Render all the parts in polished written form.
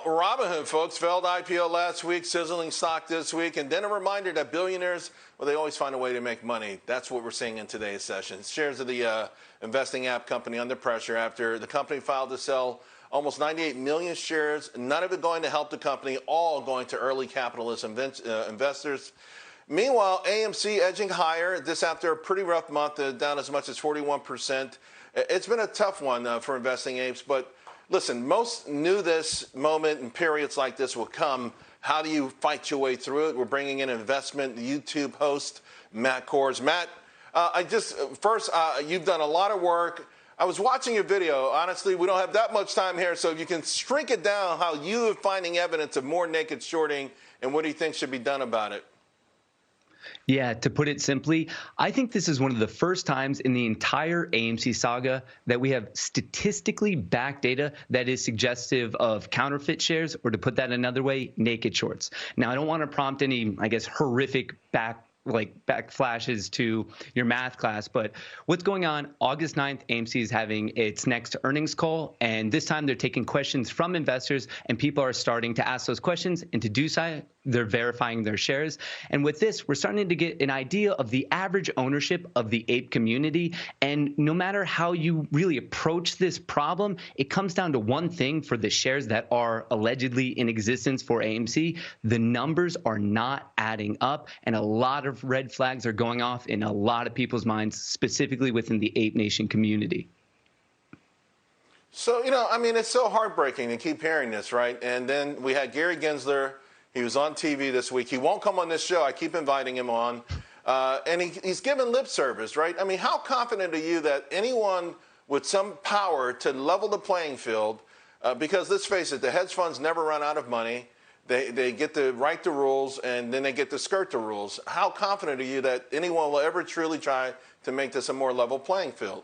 Robinhood, folks, failed IPO last week, sizzling stock this week, and then a reminder that billionaires, well, they always find a way to make money. That's what we're seeing in today's session. Shares of the investing app company under pressure after the company filed to sell almost 98 million shares, none of it going to help the company, all going to early capitalist investors. Meanwhile, AMC edging higher, this after a pretty rough month, down as much as 41%. It's been a tough one for investing apes, but listen, most knew this moment and periods like this will come. How do you fight your way through it? We're bringing in investment YouTube host Matt KORS. Matt, you've done a lot of work. I was watching your video. Honestly, we don't have that much time here, so if you can shrink it down, how you are finding evidence of more naked shorting and what do you think should be done about it? Yeah, to put it simply, I think this is one of the first times in the entire AMC saga that we have statistically backed data that is suggestive of counterfeit shares, or to put that another way, naked shorts. Now, I don't want to prompt any, I guess, horrific back flashes to your math class, but what's going on? August 9th, AMC is having its next earnings call, and this time they're taking questions from investors, and people are starting to ask those questions, and to do so, they're verifying their shares. And with this, we're starting to get an idea of the average ownership of the ape community. And no matter how you really approach this problem, it comes down to one thing for the shares that are allegedly in existence for AMC. The numbers are not adding up, and a lot of red flags are going off in a lot of people's minds, specifically within the Ape Nation community. So, it's so heartbreaking to keep hearing this, right? And then we had Gary Gensler. He was on TV this week. He won't come on this show. I keep inviting him on. And he's given lip service, right? I mean, how confident are you that anyone with some power to level the playing field, because let's face it, the hedge funds never run out of money. They get to write the rules, and then they get to skirt the rules. How confident are you that anyone will ever truly try to make this a more level playing field?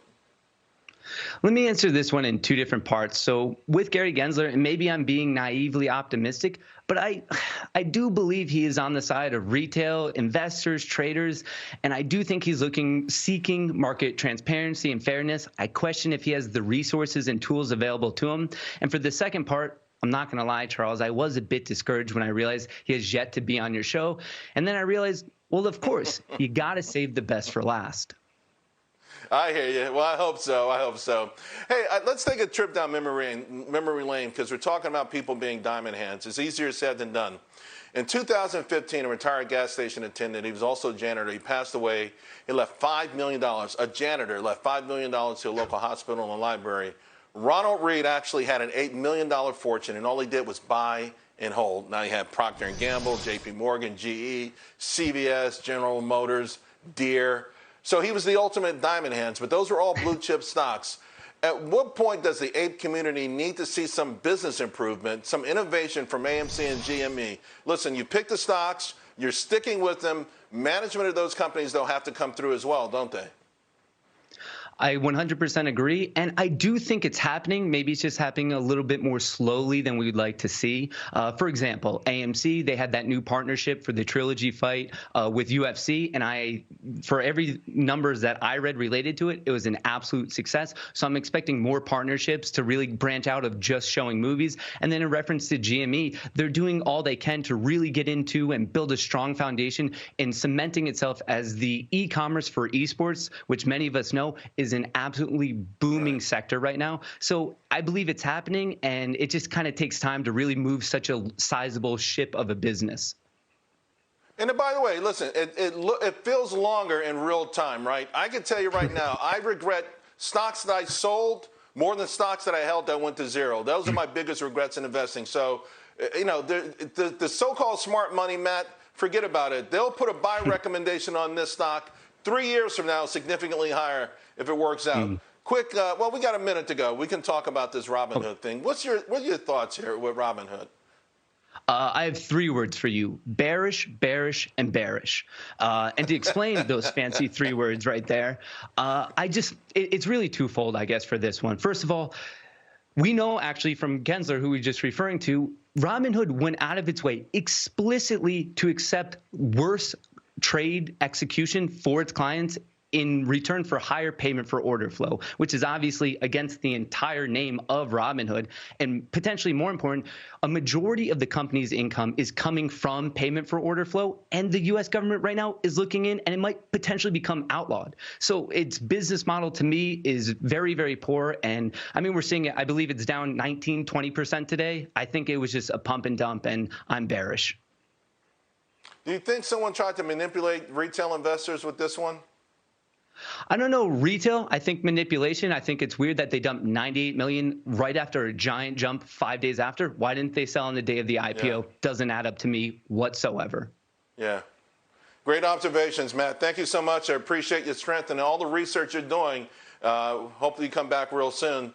Let me answer this one in two different parts. So with Gary Gensler, and maybe I'm being naively optimistic, but I do believe he is on the side of retail investors, traders, and I do think he's seeking market transparency and fairness. I question if he has the resources and tools available to him. And for the second part, I'm not going to lie, Charles, I was a bit discouraged when I realized he has yet to be on your show. And then I realized, well, of course, you got to save the best for last. I hear you. Well, I hope so. Hey, let's take a trip down memory lane because we're talking about people being diamond hands. It's easier said than done. In 2015, a retired gas station attendant, he was also a janitor, he passed away. He left $5 million. A janitor left $5 million to a local hospital and library. Ronald Reed actually had an $8 million fortune, and all he did was buy and hold. Now he had Procter & Gamble, JP Morgan, GE, CVS, General Motors, Deere. So he was the ultimate diamond hands, but those were all blue chip stocks. At what point does the ape community need to see some business improvement, some innovation from AMC and GME? Listen, you pick the stocks, you're sticking with them. Management of those companies, they'll have to come through as well, don't they? I 100% agree, and I do think it's happening. Maybe it's just happening a little bit more slowly than we would like to see. For example, AMC, they had that new partnership for the trilogy fight with UFC, and for every numbers that I read related to it, it was an absolute success. So I'm expecting more partnerships to really branch out of just showing movies. And then in reference to GME, they're doing all they can to really get into and build a strong foundation in cementing itself as the e-commerce for esports, which many of us know is an absolutely booming sector right now. So I believe it's happening, and it just kind of takes time to really move such a sizable ship of a business. And by the way, listen, it feels longer in real time, right? I can tell you right now, I regret stocks that I sold more than stocks that I held that went to zero. Those are my biggest regrets in investing. So, the so-called smart money, Matt, forget about it. They'll put a buy recommendation on this stock 3 years from now, significantly higher if it works out. Quick, we got a minute to go. We can talk about this Robinhood thing. What are your thoughts here with Robinhood? I have 3 words for you: bearish, bearish, and bearish. And to explain those fancy 3 words right there, it's really twofold, I guess, for this one. First of all, we know actually from Gensler, who we were just referring to, Robinhood went out of its way explicitly to accept worse trade execution for its clients in return for higher payment for order flow, which is obviously against the entire name of Robinhood. And potentially more important, a majority of the company's income is coming from payment for order flow. And the US government right now is looking in, and it might potentially become outlawed. So its business model to me is very, very poor. And I mean, we're seeing it, I believe it's down 19, 20% today. I think it was just a pump and dump, and I'm bearish. Do you think someone tried to manipulate retail investors with this one? I don't know retail. I think manipulation. I think it's weird that they dumped 98 million right after a giant jump 5 days after. Why didn't they sell on the day of the IPO? Yeah. Doesn't add up to me whatsoever. Yeah. Great observations, Matt. Thank you so much. I appreciate your strength and all the research you're doing. Hopefully you come back real soon.